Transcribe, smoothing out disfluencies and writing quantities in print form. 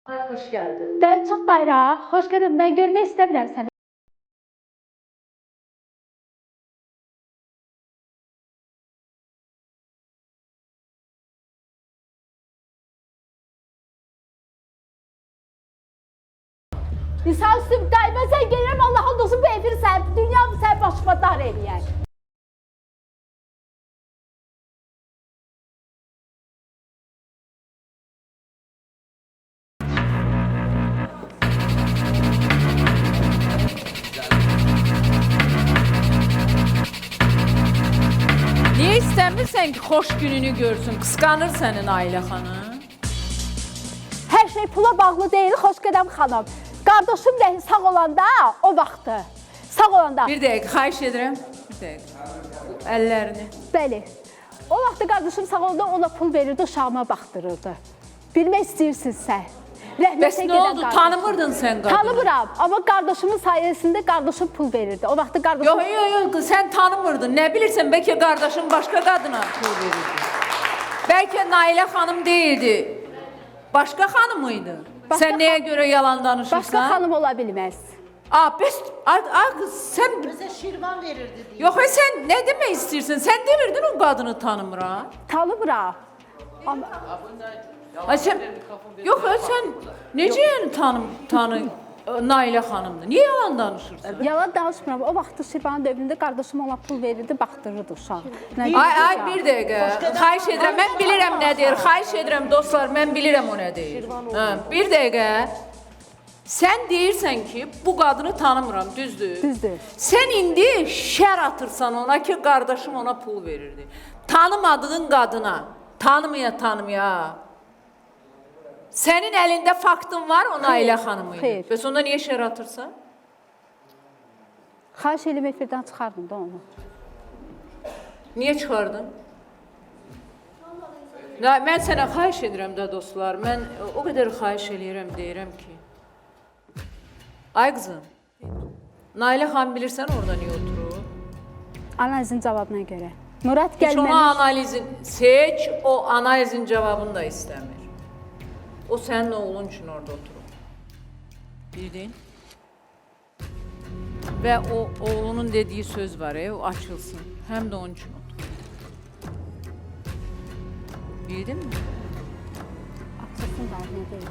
Ay, hoş geldin. Dən çox bayraq, xoş gəlin. Mən görmək istəmirəm səni. İnsan üstüm dəyməsən gəlirəm, Allahın olsun bu evin sən, dünyamı sən başıma dar eləyər. Niye istəmirsən ki, xoş gününü görsün? Qısqanır sənin Ailə xanım. Hər şey pula bağlı deyil, xoş qədəm xanım. Qardaşım rəhi sağ olanda, o vaxtı. Sağ olanda. Bir dəqiqə, xahiş edirəm. Bir dəqiqə. Əllərini. Bəli. O vaxtı qardaşım sağ olanda ona pul verirdi, uşağıma baxdırırdı. Bilmək istəyirsin sən. Bəs nə oldu? Tanımırdın sən qadını? Tanımıram, amma qardaşımın sayəsində qardaşım pul verirdi. O vaxtı qardaşım... Yox, sən tanımırdın. Nə bilirsən, bəlkə qardaşın başqa qadına pul verirdi. Bəlkə Nailə xanım deyildi. Başqa xanım idi. Sən nəyə görə yalan danışırsan? Başqa xanım ola bilməz. Bəs, qız, sən... Bizə şirvan verirdi diye. Yox, sən nə demək istəyirsən? Sən demirdin o qadını tanımıram. Tanımıram. Amma... Sən... Yox, sən necə yəni Nailə xanımdır? Niyə yalan danışırsan? Yalan danışmıram. O vaxtı Şirvanın dövründə qardaşım ona pul verirdi, baxdırırdı uşağı. Ay, bir dəqiqə. Xahiş edirəm, mən bilirəm nə deyir. Xahiş edirəm, dostlar, mən bilirəm o nə deyir. Bir dəqiqə. Sən deyirsən ki, bu qadını tanımıram, düzdür? Düzdür. Sən indi şər atırsan ona ki, qardaşım ona pul verirdi. Tanımadığın qadına, tanımaya. Sənin əlində faktın var o Nailə xanımı idi. Xeyr. Bəs onda niyə şər atırsan? Xahiş eləm efirdən çıxardım da onu. Niyə çıxardın? Mən sənə xahiş edirəm də dostlar. Mən o qədər xahiş eləyirəm, deyirəm ki. Ay qızım, Nailə xanım bilirsən orada niyə oturur? Analizin cavabına görə. Murad Heç gəlməmiş. ona analizin, seç o analizin cavabını da istəmir. O sənin oğlun üçün orada oturur. Bildin? Və o oğlunun dediyi söz var, o açılsın. Həm də onun üçün oturur. Bildin mi? Açılsın da, nə deyil.